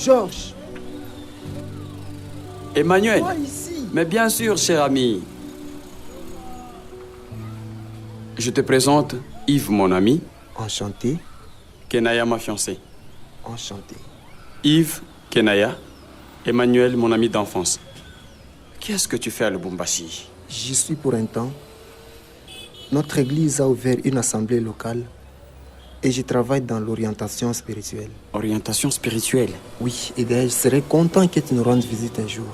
Georges. Emmanuel. Toi ici. Mais bien sûr, cher ami. Je te présente Yves, mon ami. Enchanté. Kenaya, ma fiancée. Enchanté. Yves, Kenaya. Emmanuel, mon ami d'enfance. Qu'est-ce que tu fais à Lubumbashi? J'y suis pour un temps. Notre église a ouvert une assemblée locale et je travaille dans l'orientation spirituelle. Orientation spirituelle? Oui, et d'ailleurs, je serais content que tu nous rendes visite un jour.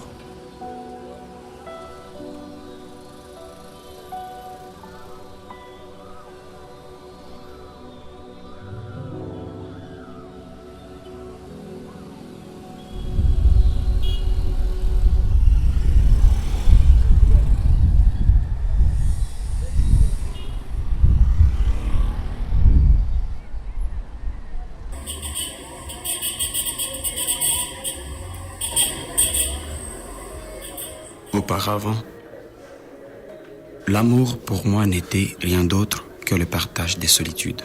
Auparavant, l'amour pour moi n'était rien d'autre que le partage des solitudes.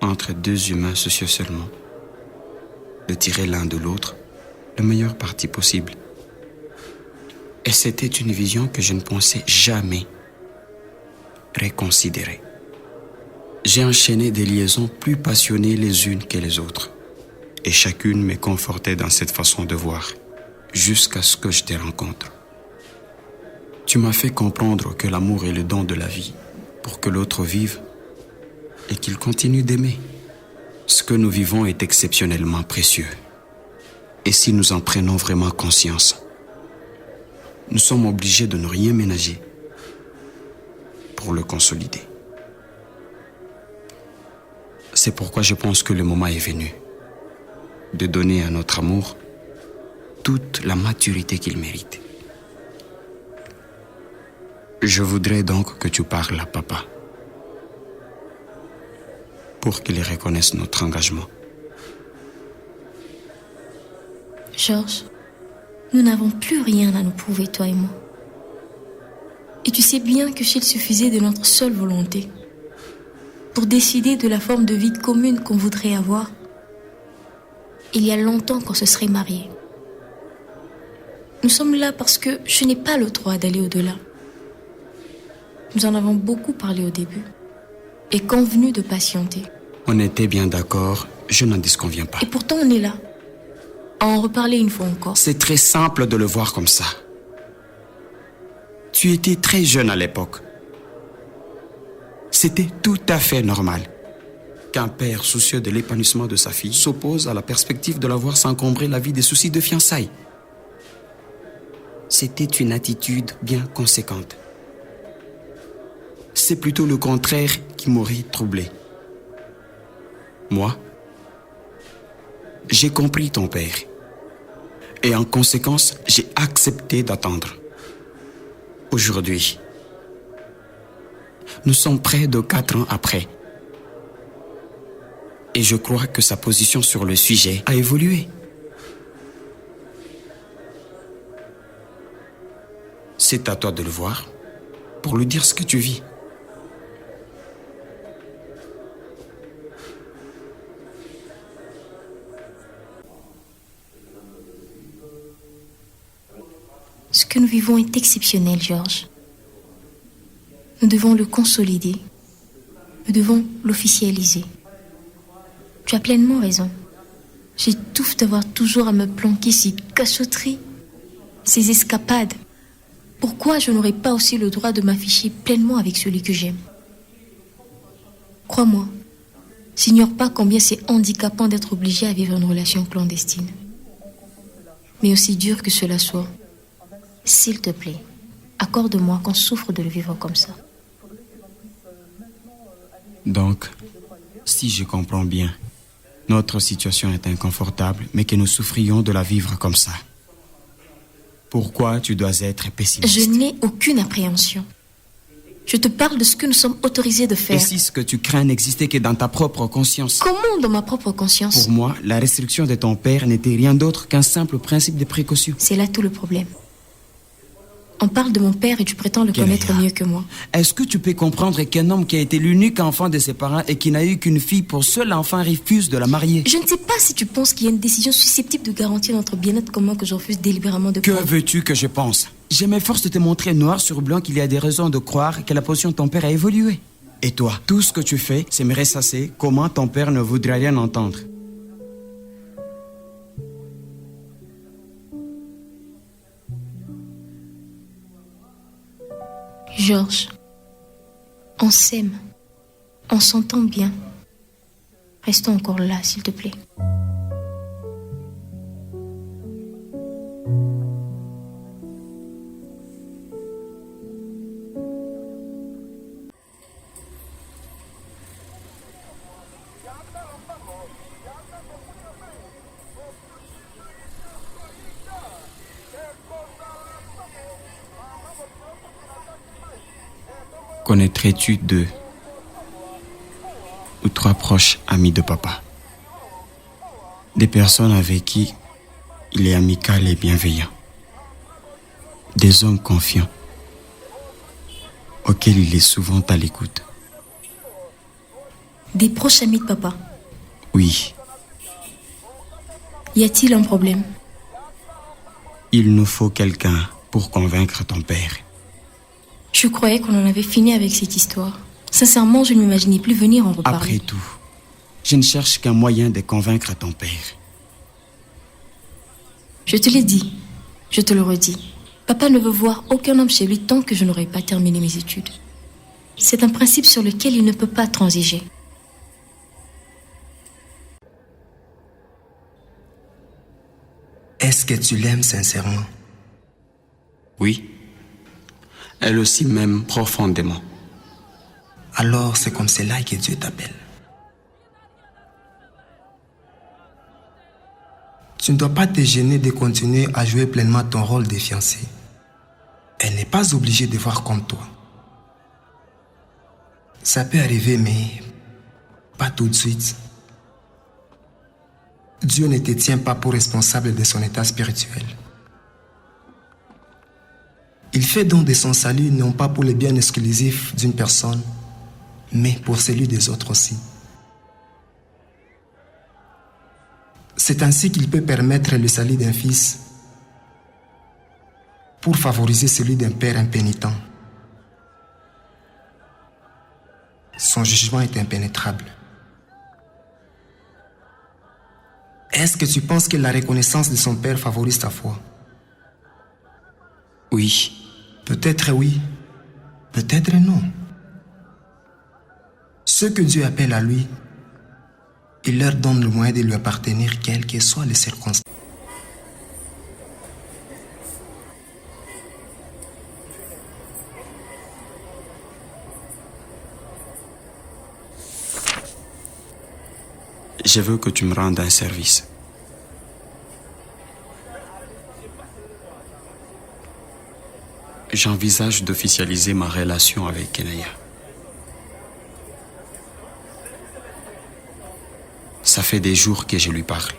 Entre deux humains soucieux seulement, de tirer l'un de l'autre le meilleur parti possible. Et c'était une vision que je ne pensais jamais reconsidérer. J'ai enchaîné des liaisons plus passionnées les unes que les autres, et chacune me confortait dans cette façon de voir. Jusqu'à ce que je te rencontre. Tu m'as fait comprendre que l'amour est le don de la vie pour que l'autre vive et qu'il continue d'aimer. Ce que nous vivons est exceptionnellement précieux. Et si nous en prenons vraiment conscience, nous sommes obligés de ne rien ménager pour le consolider. C'est pourquoi je pense que le moment est venu de donner à notre amour toute la maturité qu'il mérite. Je voudrais donc que tu parles à papa pour qu'il reconnaisse notre engagement. Georges, nous n'avons plus rien à nous prouver, toi et moi. Et tu sais bien que s'il suffisait de notre seule volonté pour décider de la forme de vie commune qu'on voudrait avoir, il y a longtemps qu'on se serait mariés. Nous sommes là parce que je n'ai pas le droit d'aller au-delà. Nous en avons beaucoup parlé au début et convenu de patienter. On était bien d'accord, je n'en disconviens pas. Et pourtant on est là, à en reparler une fois encore. C'est très simple de le voir comme ça. Tu étais très jeune à l'époque. C'était tout à fait normal qu'un père soucieux de l'épanouissement de sa fille s'oppose à la perspective de la voir s'encombrer la vie des soucis de fiançailles. C'était une attitude bien conséquente. C'est plutôt le contraire qui m'aurait troublé. Moi, j'ai compris ton père. Et en conséquence, j'ai accepté d'attendre. Aujourd'hui, nous sommes près de 4 ans après. Et je crois que sa position sur le sujet a évolué. C'est à toi de le voir, pour lui dire ce que tu vis. Ce que nous vivons est exceptionnel, Georges. Nous devons le consolider. Nous devons l'officialiser. Tu as pleinement raison. J'étouffe d'avoir toujours à me planquer ces cachotteries, ces escapades. Pourquoi je n'aurais pas aussi le droit de m'afficher pleinement avec celui que j'aime? Crois-moi, j'ignore pas combien c'est handicapant d'être obligé à vivre une relation clandestine. Mais aussi dur que cela soit, s'il te plaît, accorde-moi qu'on souffre de le vivre comme ça. Donc, si je comprends bien, notre situation est inconfortable, mais que nous souffrions de la vivre comme ça. Pourquoi tu dois être pessimiste? Je n'ai aucune appréhension. Je te parle de ce que nous sommes autorisés de faire. Et si ce que tu crains n'existait que dans ta propre conscience? Comment dans ma propre conscience? Pour moi, la restriction de ton père n'était rien d'autre qu'un simple principe de précaution. C'est là tout le problème. On parle de mon père et tu prétends le connaître mieux que moi. Est-ce que tu peux comprendre qu'un homme qui a été l'unique enfant de ses parents et qui n'a eu qu'une fille pour seul enfant refuse de la marier? Je ne sais pas si tu penses qu'il y a une décision susceptible de garantir notre bien-être commun que je refuse délibérément de prendre. Que veux-tu que je pense? Je m'efforce de te montrer noir sur blanc qu'il y a des raisons de croire que la position de ton père a évolué. Et toi, tout ce que tu fais, c'est me ressasser comment ton père ne voudrait rien entendre. Georges, on s'aime, on s'entend bien. Restons encore là, s'il te plaît. Connaîtrais-tu 2 ou 3 proches amis de papa? Des personnes avec qui il est amical et bienveillant. Des hommes confiants, auxquels il est souvent à l'écoute. Des proches amis de papa? Oui. Y a-t-il un problème? Il nous faut quelqu'un pour convaincre ton père. Je croyais qu'on en avait fini avec cette histoire. Sincèrement, je ne m'imaginais plus venir en reparler. Après tout, je ne cherche qu'un moyen de convaincre ton père. Je te l'ai dit, je te le redis. Papa ne veut voir aucun homme chez lui tant que je n'aurai pas terminé mes études. C'est un principe sur lequel il ne peut pas transiger. Est-ce que tu l'aimes sincèrement? Oui. Elle aussi m'aime profondément. Alors c'est comme cela que Dieu t'appelle. Tu ne dois pas te gêner de continuer à jouer pleinement ton rôle de fiancé. Elle n'est pas obligée de voir comme toi. Ça peut arriver, mais pas tout de suite. Dieu ne te tient pas pour responsable de son état spirituel. Il fait don de son salut non pas pour le bien exclusif d'une personne, mais pour celui des autres aussi. C'est ainsi qu'il peut permettre le salut d'un fils pour favoriser celui d'un père impénitent. Son jugement est impénétrable. Est-ce que tu penses que la reconnaissance de son père favorise ta foi? Oui. Peut-être oui, peut-être non. Ceux que Dieu appelle à lui, il leur donne le moyen de lui appartenir, quelles que soient les circonstances. Je veux que tu me rendes un service. J'envisage d'officialiser ma relation avec Kenaya. Ça fait des jours que je lui parle.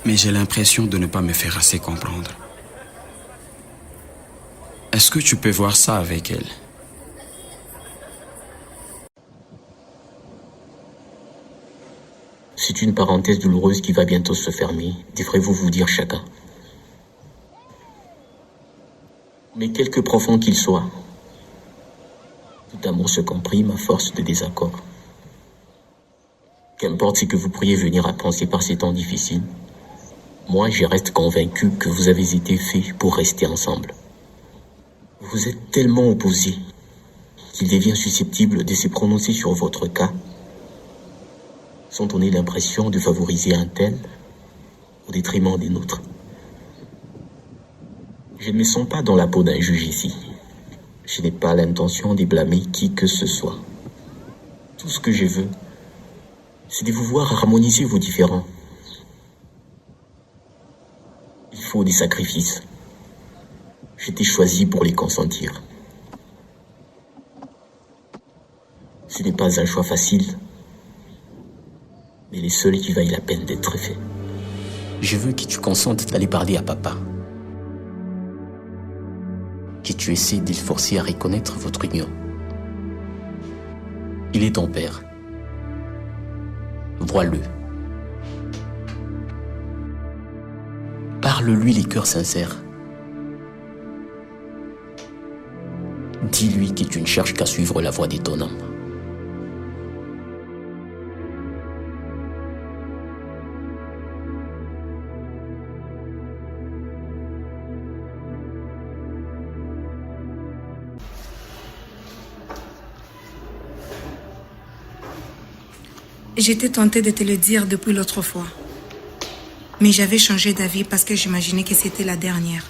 Mais j'ai l'impression de ne pas me faire assez comprendre. Est-ce que tu peux voir ça avec elle? C'est une parenthèse douloureuse qui va bientôt se fermer, devrez-vous vous dire chacun. Mais quelque profond qu'il soit, tout amour se comprime à force de désaccord. Qu'importe ce que vous pourriez venir à penser par ces temps difficiles, moi je reste convaincu que vous avez été faits pour rester ensemble. Vous êtes tellement opposés qu'il devient susceptible de se prononcer sur votre cas, sans donner l'impression de favoriser un tel au détriment des nôtres. Je ne me sens pas dans la peau d'un juge ici. Je n'ai pas l'intention de blâmer qui que ce soit. Tout ce que je veux, c'est de vous voir harmoniser vos différends. Il faut des sacrifices. Je t'ai choisi pour les consentir. Ce n'est pas un choix facile, mais le seul qui vaille la peine d'être fait. Je veux que tu consentes d'aller parler à papa. que tu essaies de le forcer à reconnaître votre union. Il est ton père. Vois-le. Parle-lui les cœurs sincères. Dis-lui que tu ne cherches qu'à suivre la voie de ton âme. J'étais tentée de te le dire depuis l'autre fois. Mais j'avais changé d'avis parce que j'imaginais que c'était la dernière.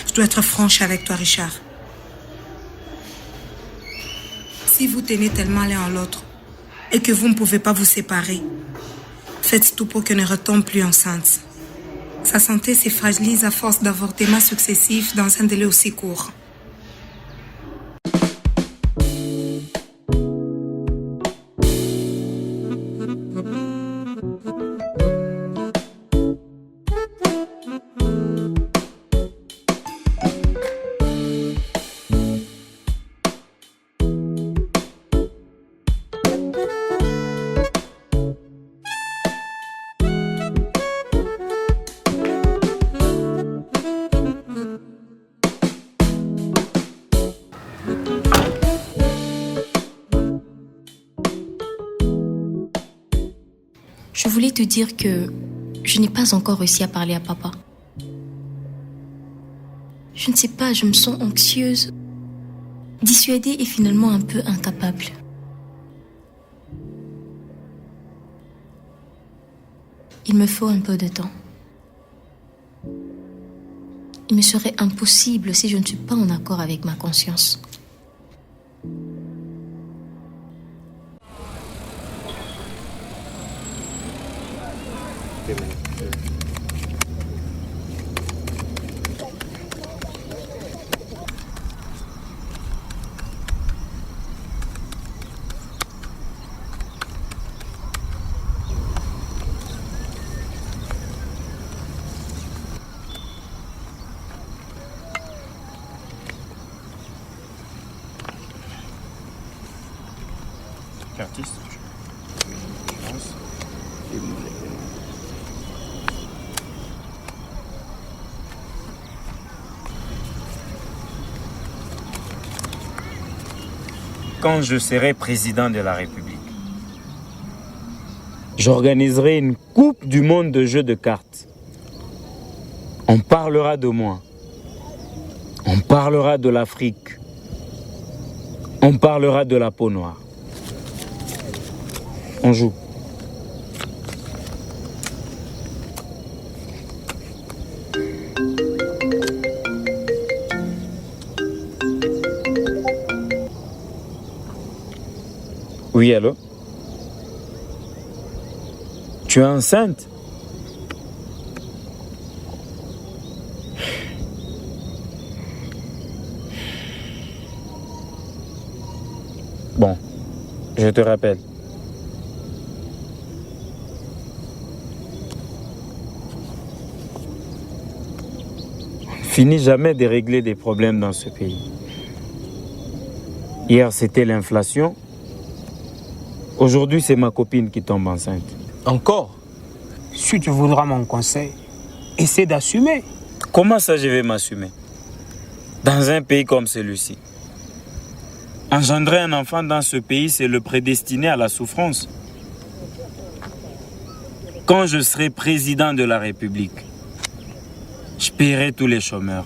Je dois être franche avec toi, Richard. Si vous tenez tellement l'un à l'autre et que vous ne pouvez pas vous séparer, faites tout pour qu'elle ne retombe plus enceinte. Sa santé se fragilise à force d'avortements successifs dans un délai aussi court. Je voulais te dire que je n'ai pas encore réussi à parler à papa. Je ne sais pas, je me sens anxieuse, dissuadée et finalement un peu incapable. Il me faut un peu de temps. Il me serait impossible si je ne suis pas en accord avec ma conscience. Artiste. Quand je serai président de la République, j'organiserai une coupe du monde de jeux de cartes. On parlera de moi. On parlera de l'Afrique. On parlera de la peau noire. On joue. Oui, allô? Tu es enceinte? Bon, je te rappelle. On ne finit jamais de régler des problèmes dans ce pays. Hier, c'était l'inflation. Aujourd'hui, c'est ma copine qui tombe enceinte. Encore? Si tu voudras mon conseil, essaie d'assumer. Comment ça, je vais m'assumer? Dans un pays comme celui-ci. Engendrer un enfant dans ce pays, c'est le prédestiner à la souffrance. Quand je serai président de la République, je paierai tous les chômeurs.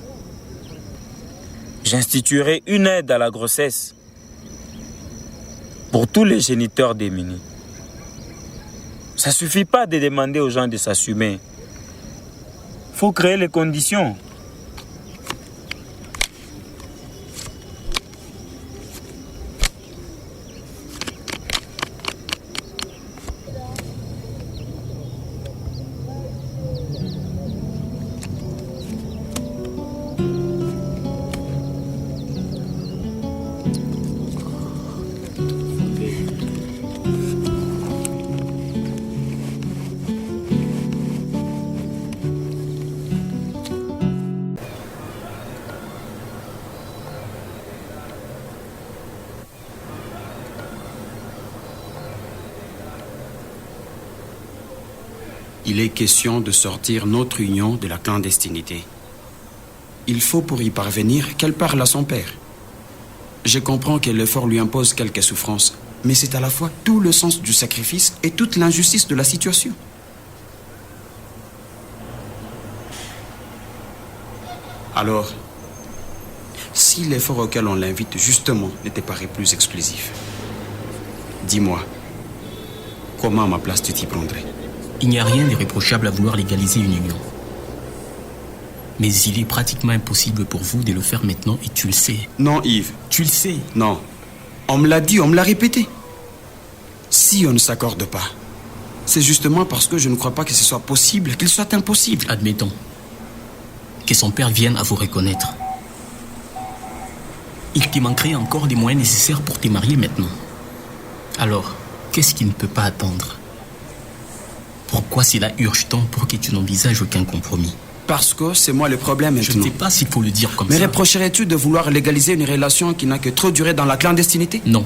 J'instituerai une aide à la grossesse pour tous les géniteurs démunis. Ça ne suffit pas de demander aux gens de s'assumer. Il faut créer les conditions. Il est question de sortir notre union de la clandestinité. Il faut pour y parvenir qu'elle parle à son père. Je comprends que l'effort lui impose quelques souffrances, mais c'est à la fois tout le sens du sacrifice et toute l'injustice de la situation. Alors, si l'effort auquel on l'invite justement n'était pas plus exclusif, dis-moi, comment à ma place tu t'y prendrais? Il n'y a rien d'irréprochable à vouloir légaliser une union. Mais il est pratiquement impossible pour vous de le faire maintenant et tu le sais. Non, Yves. Tu le sais. Non. On me l'a dit, on me l'a répété. Si on ne s'accorde pas, c'est justement parce que je ne crois pas que ce soit possible, qu'il soit impossible. Admettons que son père vienne à vous reconnaître. Il te manquerait encore les moyens nécessaires pour te marier maintenant. Alors, qu'est-ce qui ne peut pas attendre? Pourquoi cela urge tant pour que tu n'envisages aucun compromis? Parce que c'est moi le problème maintenant. Je ne sais pas s'il faut le dire comme ça. Me reprocherais-tu de vouloir légaliser une relation qui n'a que trop duré dans la clandestinité? Non.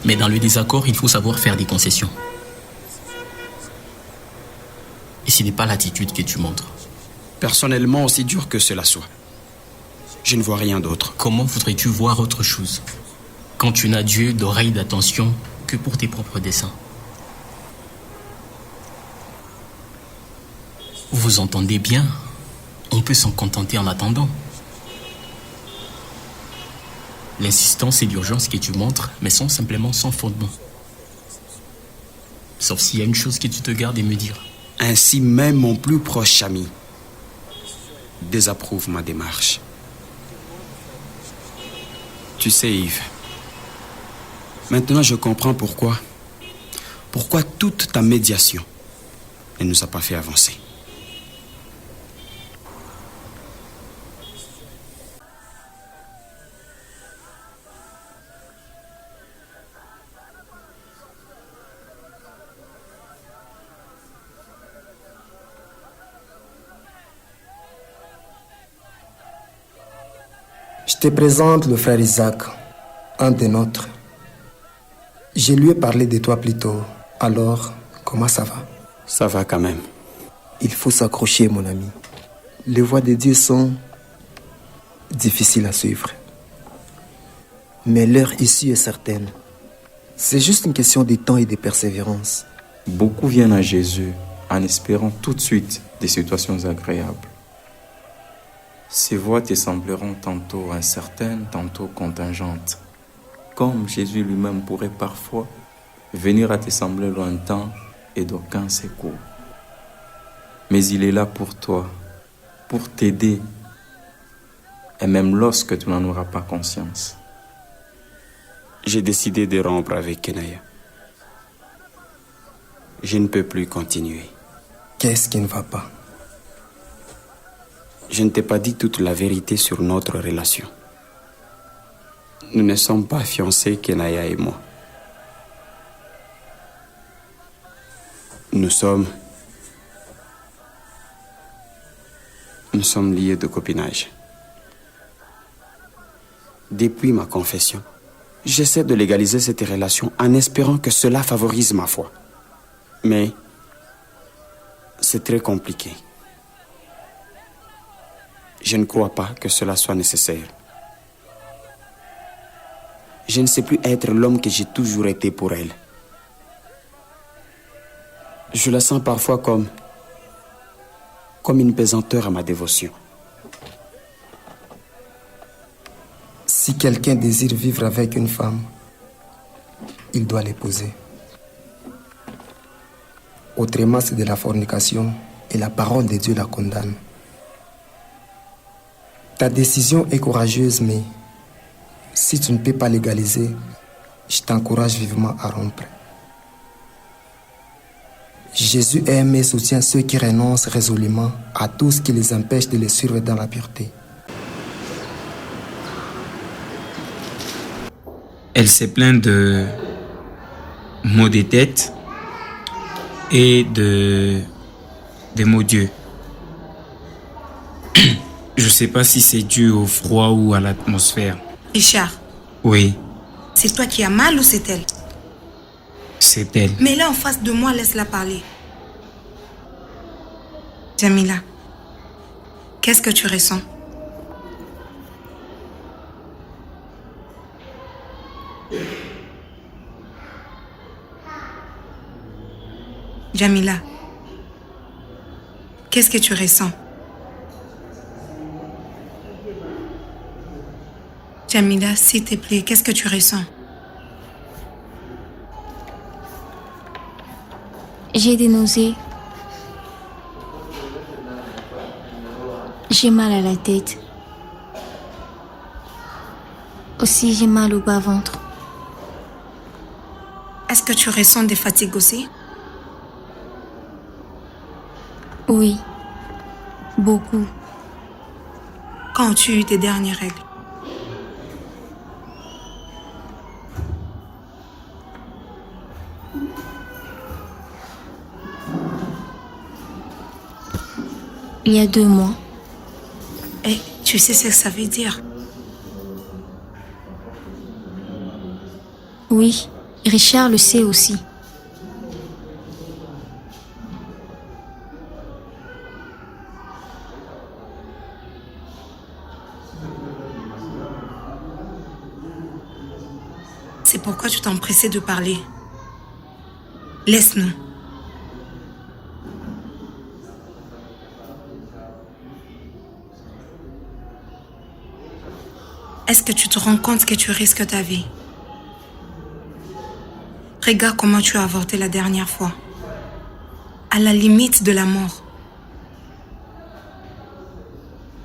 Mais dans le désaccord, il faut savoir faire des concessions. Et ce n'est pas l'attitude que tu montres. Personnellement, aussi dur que cela soit, je ne vois rien d'autre. Comment voudrais-tu voir autre chose quand tu n'as Dieu d'oreille d'attention que pour tes propres desseins? Vous entendez bien? On peut s'en contenter en attendant. L'insistance et l'urgence que tu montres, mais sont simplement sans fondement. Sauf s'il y a une chose que tu te gardes et me dire. Ainsi même mon plus proche ami désapprouve ma démarche. Tu sais, Yves, maintenant je comprends pourquoi toute ta médiation ne nous a pas fait avancer. Je te présente le frère Isaac, un des nôtres. Je lui ai parlé de toi plus tôt. Alors, comment ça va? Ça va quand même. Il faut s'accrocher, mon ami. Les voies de Dieu sont difficiles à suivre. Mais l'heure issue est certaine. C'est juste une question de temps et de persévérance. Beaucoup viennent à Jésus en espérant tout de suite des situations agréables. Ces voies te sembleront tantôt incertaines, tantôt contingentes. Comme Jésus lui-même pourrait parfois venir à te sembler lointain et d'aucun secours. Mais il est là pour toi, pour t'aider, et même lorsque tu n'en auras pas conscience. J'ai décidé de rompre avec Kenaya. Je ne peux plus continuer. Qu'est-ce qui ne va pas? Je ne t'ai pas dit toute la vérité sur notre relation. Nous ne sommes pas fiancés, Kenaya et moi. Nous sommes liés de copinage. Depuis ma confession, j'essaie de légaliser cette relation en espérant que cela favorise ma foi. Mais c'est très compliqué. Je ne crois pas que cela soit nécessaire. Je ne sais plus être l'homme que j'ai toujours été pour elle. Je la sens parfois comme une pesanteur à ma dévotion. Si quelqu'un désire vivre avec une femme, il doit l'épouser. Autrement, c'est de la fornication et la parole de Dieu la condamne. Ta décision est courageuse, mais si tu ne peux pas légaliser, je t'encourage vivement à rompre. Jésus aime et soutient ceux qui renoncent résolument à tout ce qui les empêche de le suivre dans la pureté. Elle s'est plainte de maux de tête et de maux d'yeux. Je ne sais pas si c'est dû au froid ou à l'atmosphère. Richard, Oui, c'est toi qui as mal ou c'est elle? c'est elle. Mais là en face de moi, laisse-la parler. Jamila, qu'est-ce que tu ressens? Jamila, qu'est-ce que tu ressens? Jamila, s'il te plaît, qu'est-ce que tu ressens? J'ai des nausées. J'ai mal à la tête. Aussi, j'ai mal au bas-ventre. Est-ce que tu ressens des fatigues aussi? Oui, beaucoup. Quand as-tu eu tes dernières règles? Il y a 2 mois. Et tu sais ce que ça veut dire? Oui, Richard le sait aussi. C'est pourquoi tu t'es empressé de parler. Laisse-nous. Est-ce que tu te rends compte que tu risques ta vie? Regarde comment tu as avorté la dernière fois. À la limite de la mort.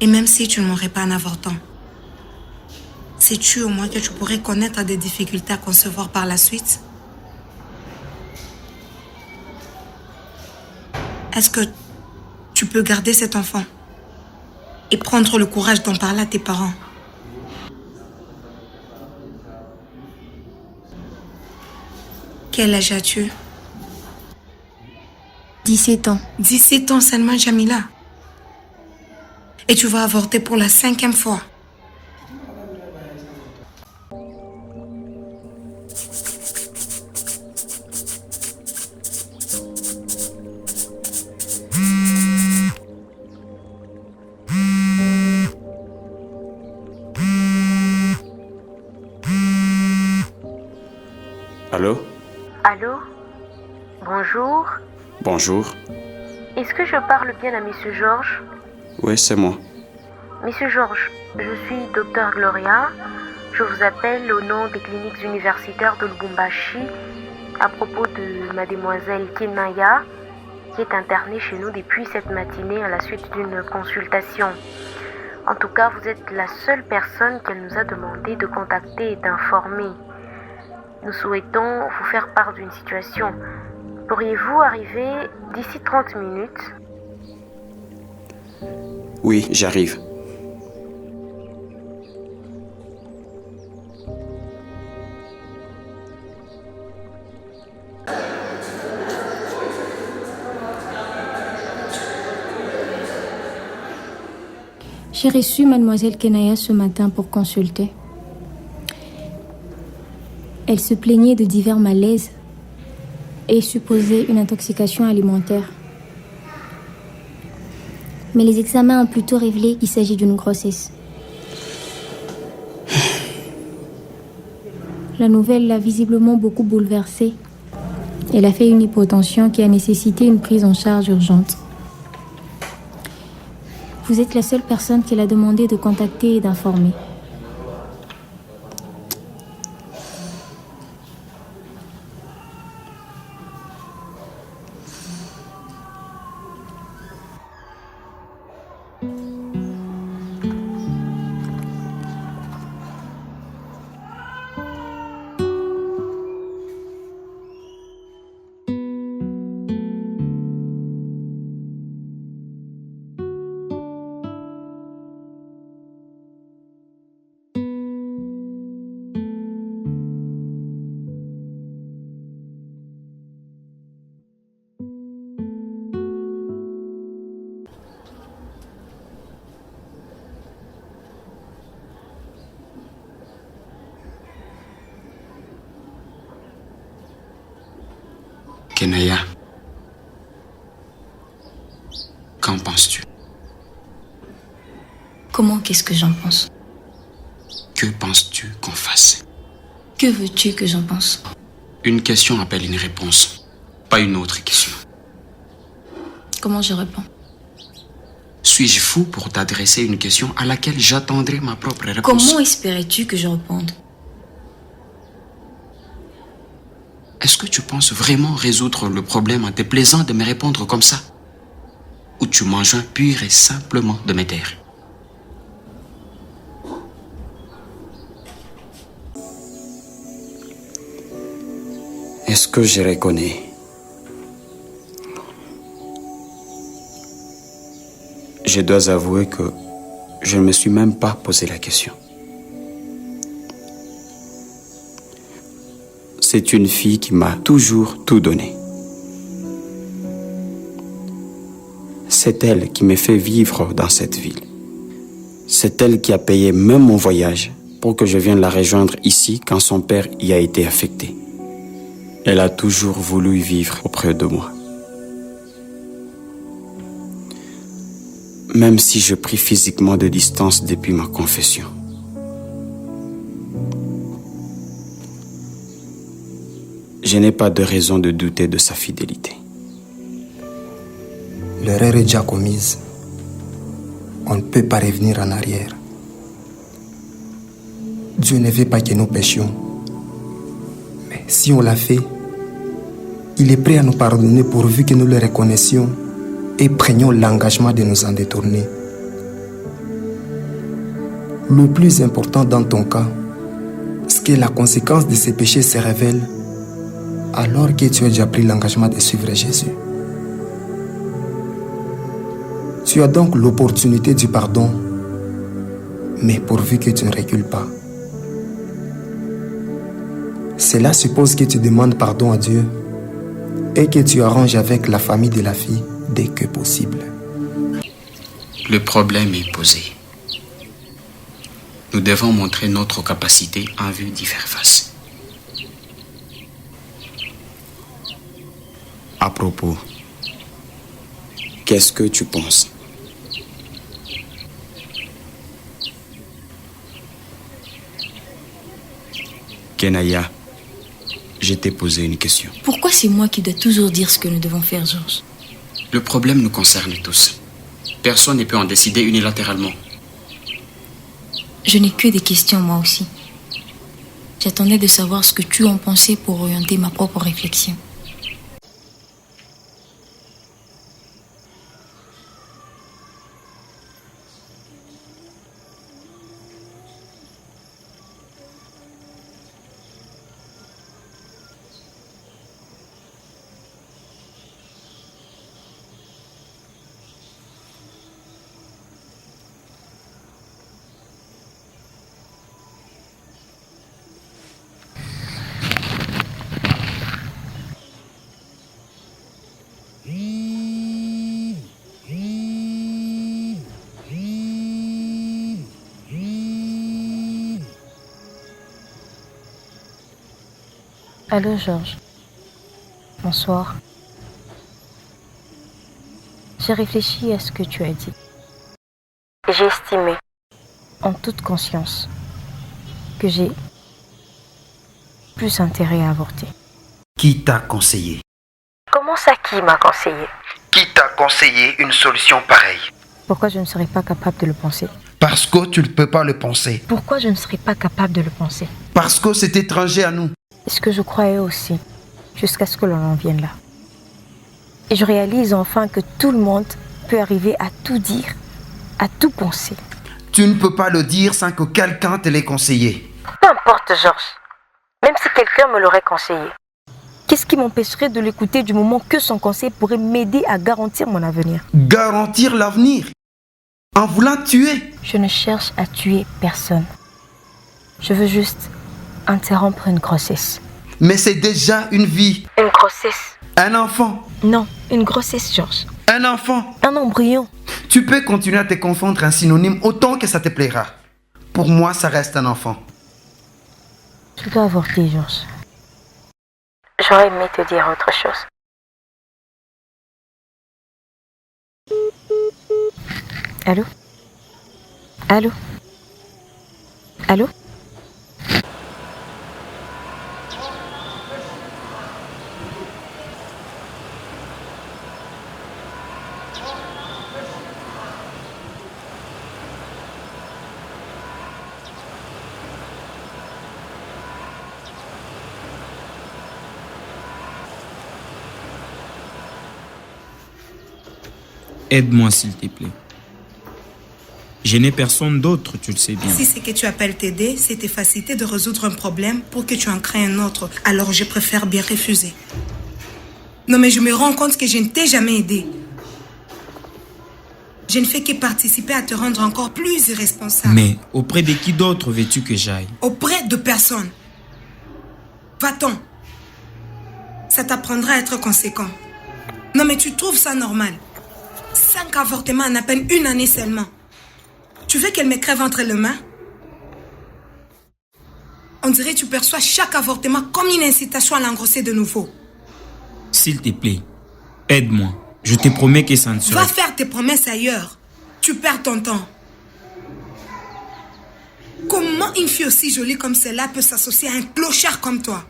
Et même si tu ne mourrais pas en avortant, sais-tu au moins que tu pourrais connaître des difficultés à concevoir par la suite? Est-ce que tu peux garder cet enfant et prendre le courage d'en parler à tes parents? Quel âge as-tu? 17 ans. 17 ans seulement, Jamila. Et tu vas avorter pour la 5e fois. Allô? Allô? Bonjour. Bonjour. Est-ce que je parle bien à Monsieur Georges? Oui, c'est moi. Monsieur Georges, je suis Dr Gloria. Je vous appelle au nom des cliniques universitaires de Lubumbashi à propos de mademoiselle Kenaya qui est internée chez nous depuis cette matinée à la suite d'une consultation. En tout cas, vous êtes la seule personne qu'elle nous a demandé de contacter et d'informer. Nous souhaitons vous faire part d'une situation. Pourriez-vous arriver d'ici 30 minutes? Oui, j'arrive. J'ai reçu mademoiselle Kenaya ce matin pour consulter. Elle se plaignait de divers malaises et supposait une intoxication alimentaire. Mais les examens ont plutôt révélé qu'il s'agit d'une grossesse. La nouvelle l'a visiblement beaucoup bouleversée. Elle a fait une hypotension qui a nécessité une prise en charge urgente. Vous êtes la seule personne qu'elle a demandé de contacter et d'informer. Kenaya, qu'en penses-tu? vraiment qu'est-ce que j'en pense. Que penses-tu qu'on fasse? Que veux-tu que j'en pense? Une question appelle une réponse, pas une autre question. Comment je réponds? Suis-je fou pour t'adresser une question à laquelle j'attendrai ma propre réponse? Comment espérais-tu que je réponde? Est-ce que tu penses vraiment résoudre le problème en te plaisant de me répondre comme ça? Ou tu m'enjoins pur et simplement de me taire? Est-ce que je reconnais? Je dois avouer que je ne me suis même pas posé la question. C'est une fille qui m'a toujours tout donné. C'est elle qui me fait vivre dans cette ville. C'est elle qui a payé même mon voyage pour que je vienne la rejoindre ici quand son père y a été affecté. Elle a toujours voulu vivre auprès de moi. Même si je pris physiquement de distance depuis ma confession. Je n'ai pas de raison de douter de sa fidélité. L'erreur est déjà commise. On ne peut pas revenir en arrière. Dieu ne veut pas que nous péchions. Mais si on l'a fait, il est prêt à nous pardonner pourvu que nous le reconnaissions et prenions l'engagement de nous en détourner. Le plus important dans ton cas, c'est que la conséquence de ces péchés se révèle alors que tu as déjà pris l'engagement de suivre Jésus. Tu as donc l'opportunité du pardon, mais pourvu que tu ne recules pas. Cela suppose que tu demandes pardon à Dieu et que tu arranges avec la famille de la fille dès que possible. Le problème est posé. Nous devons montrer notre capacité en vue d'y faire face. À propos, qu'est-ce que tu penses? Kenaya, je t'ai posé une question. Pourquoi c'est moi qui dois toujours dire ce que nous devons faire, Georges? Le problème nous concerne tous. Personne ne peut en décider unilatéralement. Je n'ai que des questions, moi aussi. J'attendais de savoir ce que tu en pensais pour orienter ma propre réflexion. Allô, Georges. Bonsoir. J'ai réfléchi à ce que tu as dit. J'ai estimé, en toute conscience, que j'ai plus intérêt à avorter. Qui t'a conseillé? Comment ça, qui m'a conseillé? Qui t'a conseillé une solution pareille? Pourquoi je ne serais pas capable de le penser? Parce que tu ne peux pas le penser. Pourquoi je ne serais pas capable de le penser? Parce que c'est étranger à nous. C'est ce que je croyais aussi, jusqu'à ce que l'on en vienne là. Et je réalise enfin que tout le monde peut arriver à tout dire, à tout penser. Tu ne peux pas le dire sans que quelqu'un te l'ait conseillé. Peu importe, Georges. Même si quelqu'un me l'aurait conseillé. Qu'est-ce qui m'empêcherait de l'écouter du moment que son conseil pourrait m'aider à garantir mon avenir? Garantir l'avenir? En voulant tuer? Je ne cherche à tuer personne. Je veux juste interrompre une grossesse. Mais c'est déjà une vie. Une grossesse? Un enfant? Non, une grossesse, Georges. Un enfant? Un embryon. Tu peux continuer à te confondre un synonyme autant que ça te plaira. Pour moi, ça reste un enfant. Je dois avorter, Georges. J'aurais aimé te dire autre chose. Allô? Allô? Allô? Aide-moi s'il te plaît. Je n'ai personne d'autre, tu le sais bien. Si ce que tu appelles t'aider, c'est tes facilités de résoudre un problème pour que tu en crées un autre, alors je préfère bien refuser. Non mais je me rends compte que je ne t'ai jamais aidé. Je ne fais que participer à te rendre encore plus irresponsable. Mais auprès de qui d'autre veux-tu que j'aille? Auprès de personne. Va-t'en. Ça t'apprendra à être conséquent. Non mais tu trouves ça normal? 5 avortements en à peine une année seulement. Tu veux qu'elle me crève entre les mains? On dirait que tu perçois chaque avortement comme une incitation à l'engrosser de nouveau. S'il te plaît, aide-moi. Je te promets que ça ne sera... Va faire tes promesses ailleurs. Tu perds ton temps. Comment une fille aussi jolie comme celle-là peut s'associer à un clochard comme toi?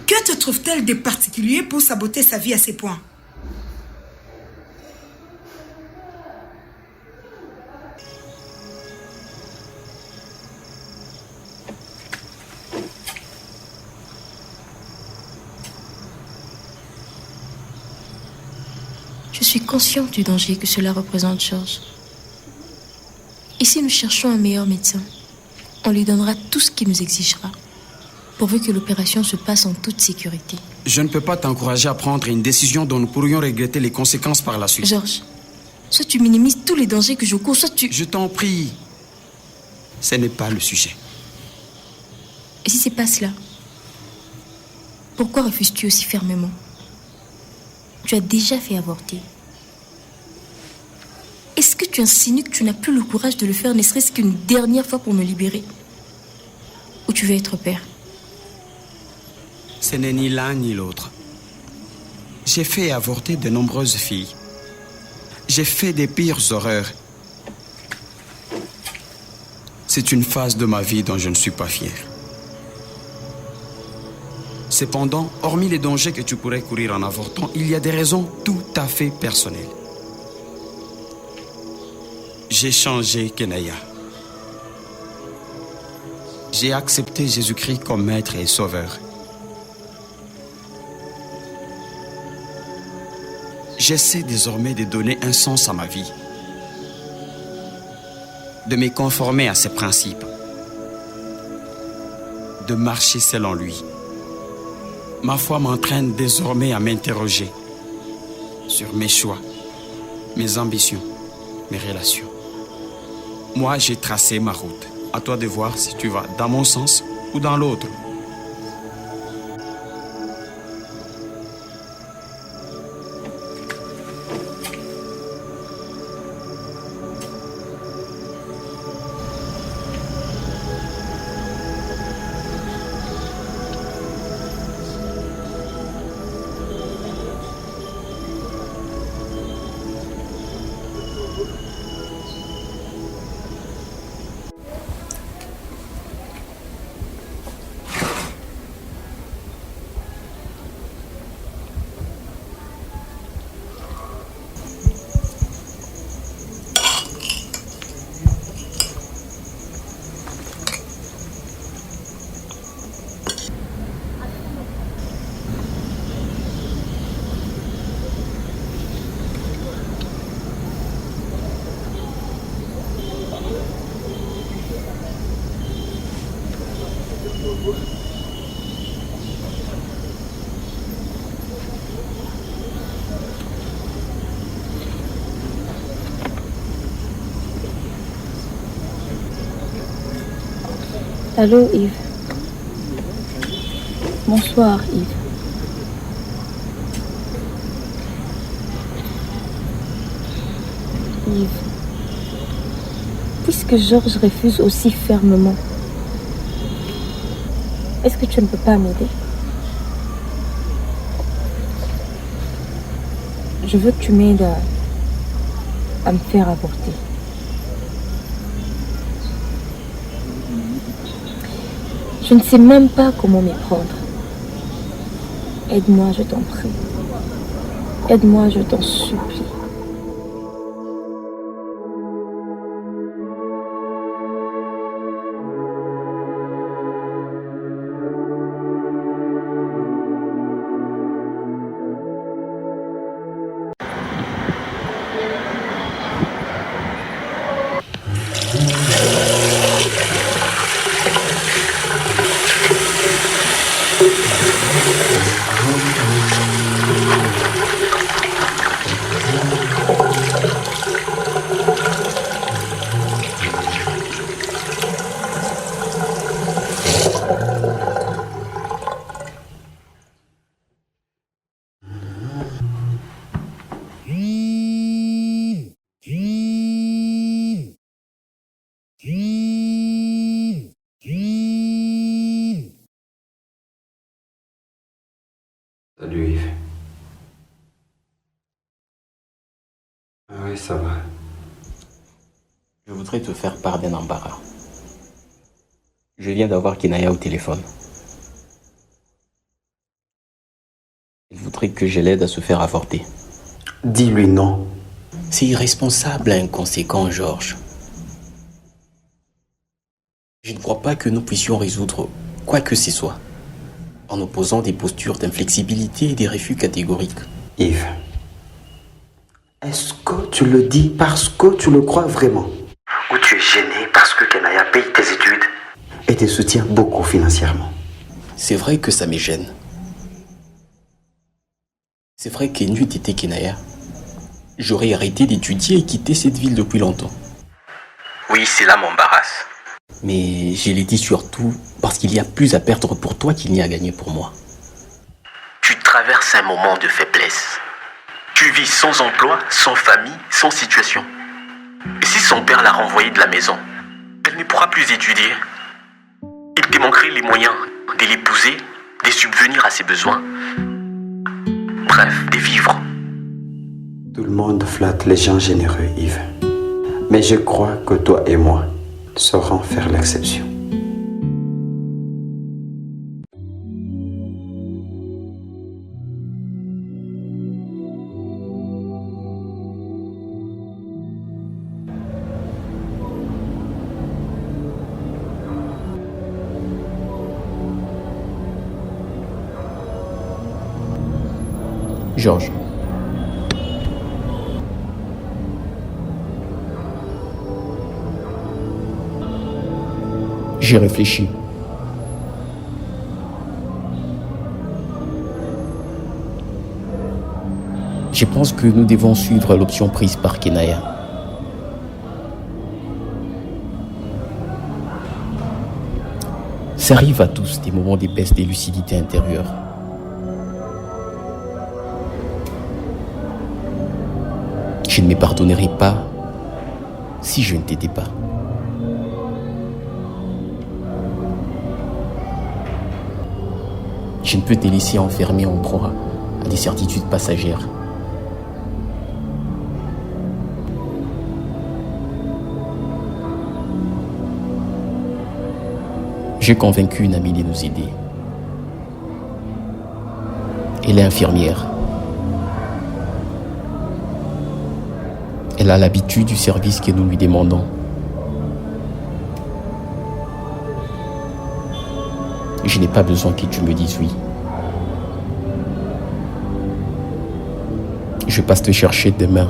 Que te trouve-t-elle de particulier pour saboter sa vie à ces points? Je suis consciente du danger que cela représente, Georges. Et si nous cherchons un meilleur médecin, on lui donnera tout ce qu'il nous exigera, pourvu que l'opération se passe en toute sécurité. Je ne peux pas t'encourager à prendre une décision dont nous pourrions regretter les conséquences par la suite. Georges, soit tu minimises tous les dangers que je cours, soit tu... Je t'en prie. Ce n'est pas le sujet. Et si c'est pas cela, pourquoi refuses-tu aussi fermement? Tu as déjà fait avorter. Est-ce que tu insinues que tu n'as plus le courage de le faire, ne serait-ce qu'une dernière fois pour me libérer? Ou tu veux être père? Ce n'est ni l'un ni l'autre. J'ai fait avorter de nombreuses filles. J'ai fait des pires horreurs. C'est une phase de ma vie dont je ne suis pas fier. Cependant, hormis les dangers que tu pourrais courir en avortant, il y a des raisons tout à fait personnelles. J'ai changé Kenaya. J'ai accepté Jésus-Christ comme maître et sauveur. J'essaie désormais de donner un sens à ma vie, de me conformer à ses principes, de marcher selon lui. Ma foi m'entraîne désormais à m'interroger sur mes choix, mes ambitions, mes relations. Moi, j'ai tracé ma route. À toi de voir si tu vas dans mon sens ou dans l'autre. Allô Yves. Bonsoir Yves. Yves, puisque Georges refuse aussi fermement, est-ce que tu ne peux pas m'aider? Je veux que tu m'aides à me faire avorter. Je ne sais même pas comment m'y prendre. Aide-moi, je t'en prie. Aide-moi, je t'en supplie. Salut Yves. Oui, ça va. Je voudrais te faire part d'un embarras. Je viens d'avoir Kinaya au téléphone. Il voudrait que je l'aide à se faire avorter. Dis-lui non. C'est irresponsable et inconséquent, Georges. Je ne crois pas que nous puissions résoudre quoi que ce soit en opposant des postures d'inflexibilité et des refus catégoriques. Yves, est-ce que tu le dis parce que tu le crois vraiment? Ou tu es gêné parce que Kinaya paye tes études et te soutient beaucoup financièrement? C'est vrai que ça me gêne. C'est vrai que n'eût été Kinaya, j'aurais arrêté d'étudier et quitté cette ville depuis longtemps. Oui, cela m'embarrasse. Mais je l'ai dit surtout parce qu'il y a plus à perdre pour toi qu'il n'y a à gagner pour moi. Tu traverses un moment de faiblesse. Tu vis sans emploi, sans famille, sans situation. Et si son père l'a renvoyée de la maison, elle ne pourra plus étudier. Il te manquerait les moyens de l'épouser, de subvenir à ses besoins. Bref, de vivre. Tout le monde flatte les gens généreux, Yves. Mais je crois que toi et moi saurons faire l'exception. Georges. J'ai réfléchi. Je pense que nous devons suivre l'option prise par Kinaya. Ça arrive à tous des moments de baisse de lucidité intérieure. Je ne me pardonnerai pas si je ne t'aidais pas. Je ne peux te laisser enfermer en proie à des certitudes passagères. J'ai convaincu une amie de nous aider. Elle est infirmière. Elle a l'habitude du service que nous lui demandons. Je n'ai pas besoin que tu me dises oui. Je passe te chercher demain.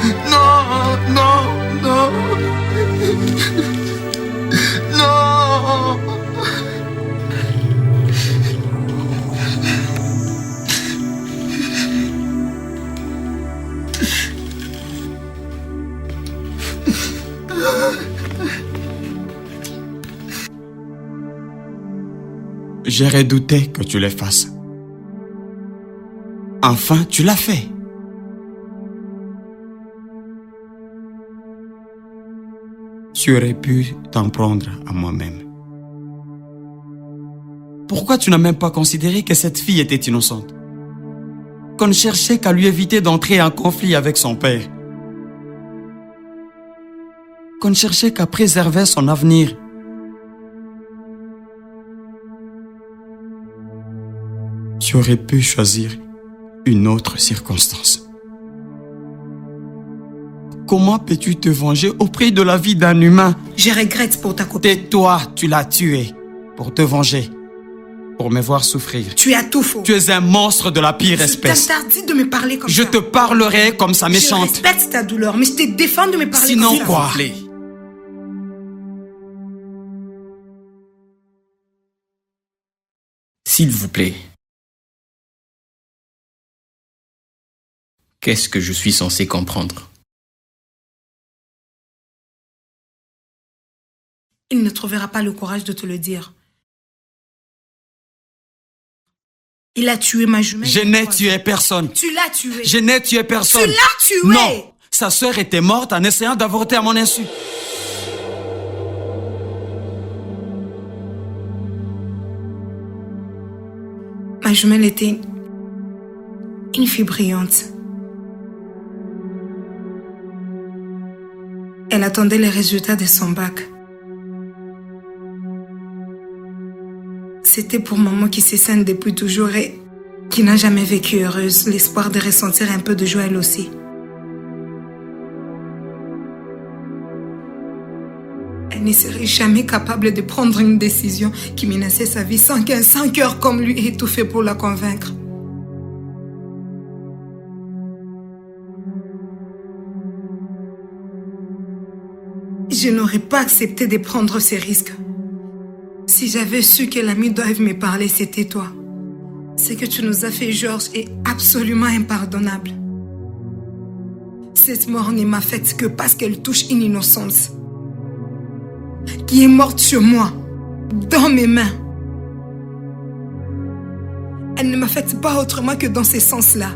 Non, non, non. Non. J'ai redouté que tu les fasses. Enfin, tu l'as fait. Tu aurais pu t'en prendre à moi-même. Pourquoi tu n'as même pas considéré que cette fille était innocente? Qu'on ne cherchait qu'à lui éviter d'entrer en conflit avec son père. Qu'on ne cherchait qu'à préserver son avenir. Tu aurais pu choisir une autre circonstance. Comment peux-tu te venger au prix de la vie d'un humain? Je regrette pour ta copine. Tais-toi, tu l'as tué pour te venger, pour me voir souffrir. Tu as tout faux. Tu es un monstre de la pire espèce. Je t'interdis de me parler comme ça. Je te parlerai comme ça méchante. Je respecte ta douleur, mais je te défends de me parler comme ça. Sinon quoi? S'il vous plaît. Qu'est-ce que je suis censé comprendre? Il ne trouvera pas le courage de te le dire. Il a tué ma jumelle. Je n'ai tué personne. Tu l'as tué. Je n'ai tué personne. Tu l'as tué. Non. Sa sœur était morte en essayant d'avorter à mon insu. Ma jumelle était une fille brillante. Elle attendait les résultats de son bac. C'était pour maman qui se saigne depuis toujours et qui n'a jamais vécu heureuse, l'espoir de ressentir un peu de joie elle aussi. Elle ne serait jamais capable de prendre une décision qui menaçait sa vie sans qu'un sans cœur comme lui ait tout fait pour la convaincre. Je n'aurais pas accepté de prendre ces risques. Si j'avais su que l'ami doive me parler, c'était toi. Ce que tu nous as fait, Georges, est absolument impardonnable. Cette mort ne m'affecte que parce qu'elle touche une innocence qui est morte sur moi, dans mes mains. Elle ne m'affecte pas autrement que dans ce sens-là.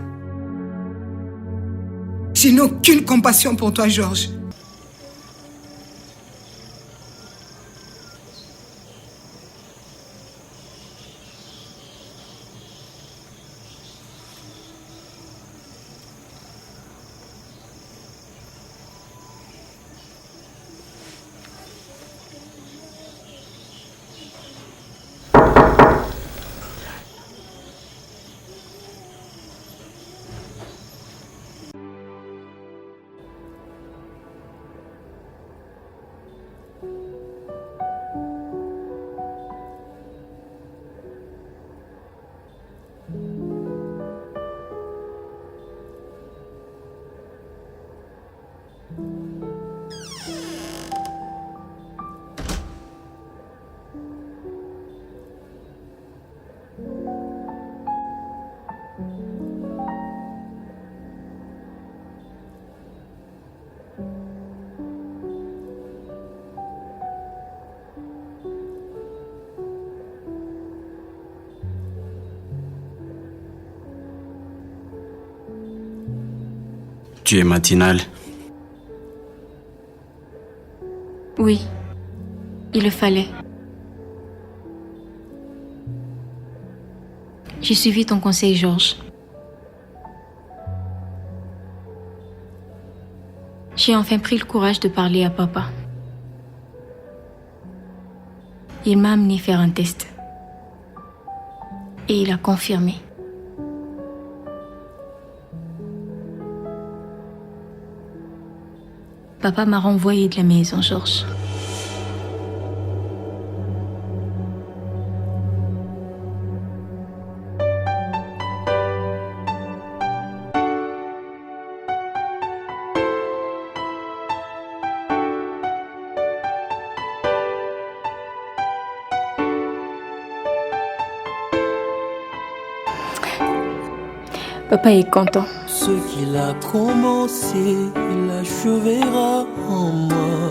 Je n'ai aucune compassion pour toi, Georges. Tu es matinale. Oui, il le fallait. J'ai suivi ton conseil, Georges. J'ai enfin pris le courage de parler à papa. Il m'a amené faire un test. Et il a confirmé. Papa m'a renvoyé de la maison, Georges. Papa est content. Ce qu'il a commencé, il achèvera en moi.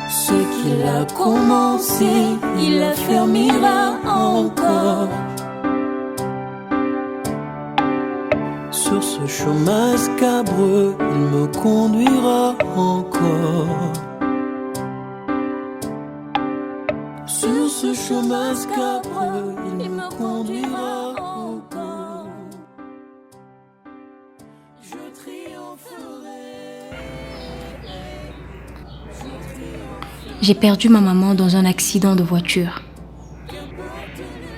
Ce qu'il a commencé, il affermira encore. Sur ce chemin scabreux, il me conduira encore. Sur ce chemin scabreux, il me conduira encore. Je triompherai. J'ai perdu ma maman dans un accident de voiture.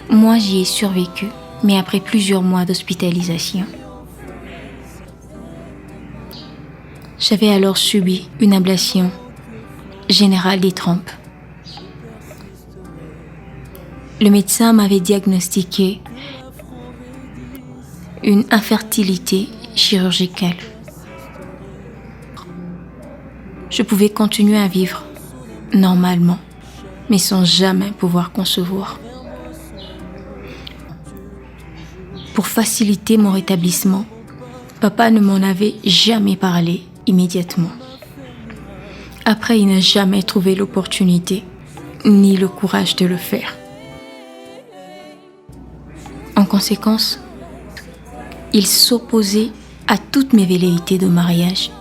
Moi, j'y ai survécu, mais après plusieurs mois d'hospitalisation. J'avais alors subi une ablation générale des trompes. Le médecin m'avait diagnostiqué une infertilité chirurgicale. Je pouvais continuer à vivre normalement, mais sans jamais pouvoir concevoir. Pour faciliter mon rétablissement, papa ne m'en avait jamais parlé immédiatement. Après, il n'a jamais trouvé l'opportunité ni le courage de le faire. En conséquence, il s'opposait à toutes mes velléités de mariage.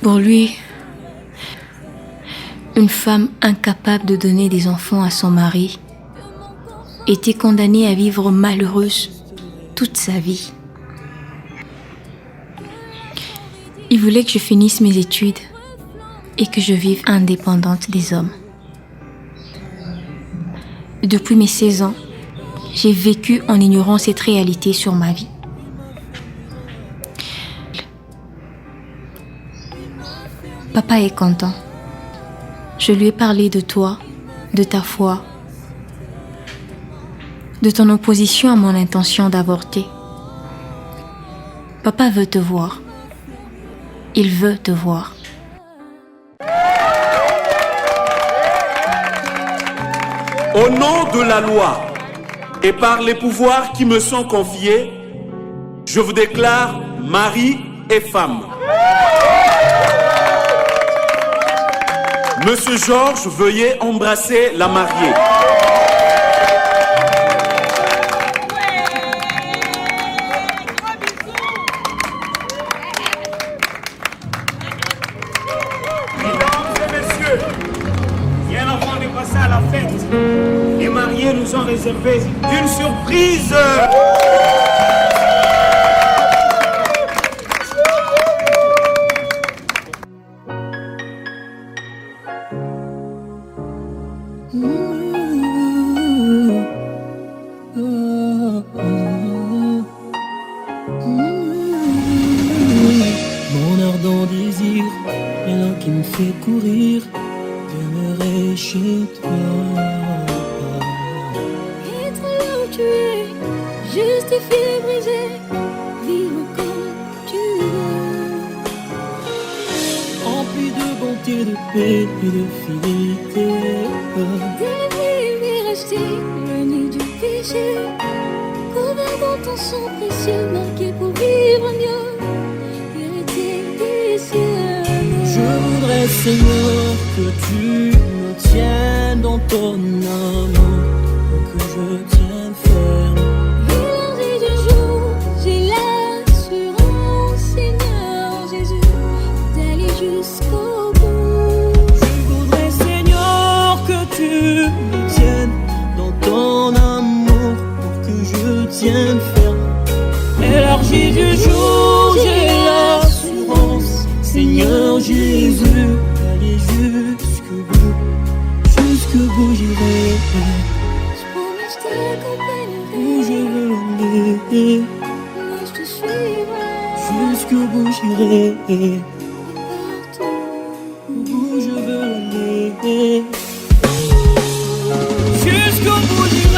Pour lui, une femme incapable de donner des enfants à son mari était condamnée à vivre malheureuse toute sa vie. Il voulait que je finisse mes études et que je vive indépendante des hommes. Depuis mes 16 ans, j'ai vécu en ignorant cette réalité sur ma vie. Papa est content. Je lui ai parlé de toi, de ta foi, de ton opposition à mon intention d'avorter. Papa veut te voir. Il veut te voir. Au nom de la loi et par les pouvoirs qui me sont confiés, je vous déclare mari et femme. Monsieur Georges, veuillez embrasser la mariée. Les mariés nous ont réservé une surprise. Mon ardent désir, l'élan qui me fait courir, demeurer chez toi. Être là où tu es, justifié, brisé, vivre comme tu veux. Rempli de bonté, de paix et de fidélité. Délivré, racheté, loin du péché, couvert dans ton sang précieux, marqué pour vivre mieux, hérité des cieux. Je voudrais, Seigneur, que tu me tiennes dans ton amour, que je tienne ferme. L'énergie du jour, j'ai l'assurance, Seigneur Jésus, d'aller jusqu'au bout. Je voudrais, Seigneur, que tu me tiennes dans ton amour, pour que je tienne ferme. L'énergie du jour, j'ai l'assurance, Seigneur Jésus, d'aller jusqu'au bout. Jusqu'au bout j'irai, Promets, je t'accompagnerai, où je veux aller. moi je te suivrai, Jusqu'au bout j'irai, partout. où je veux aller. Jusqu'au bout j'irai.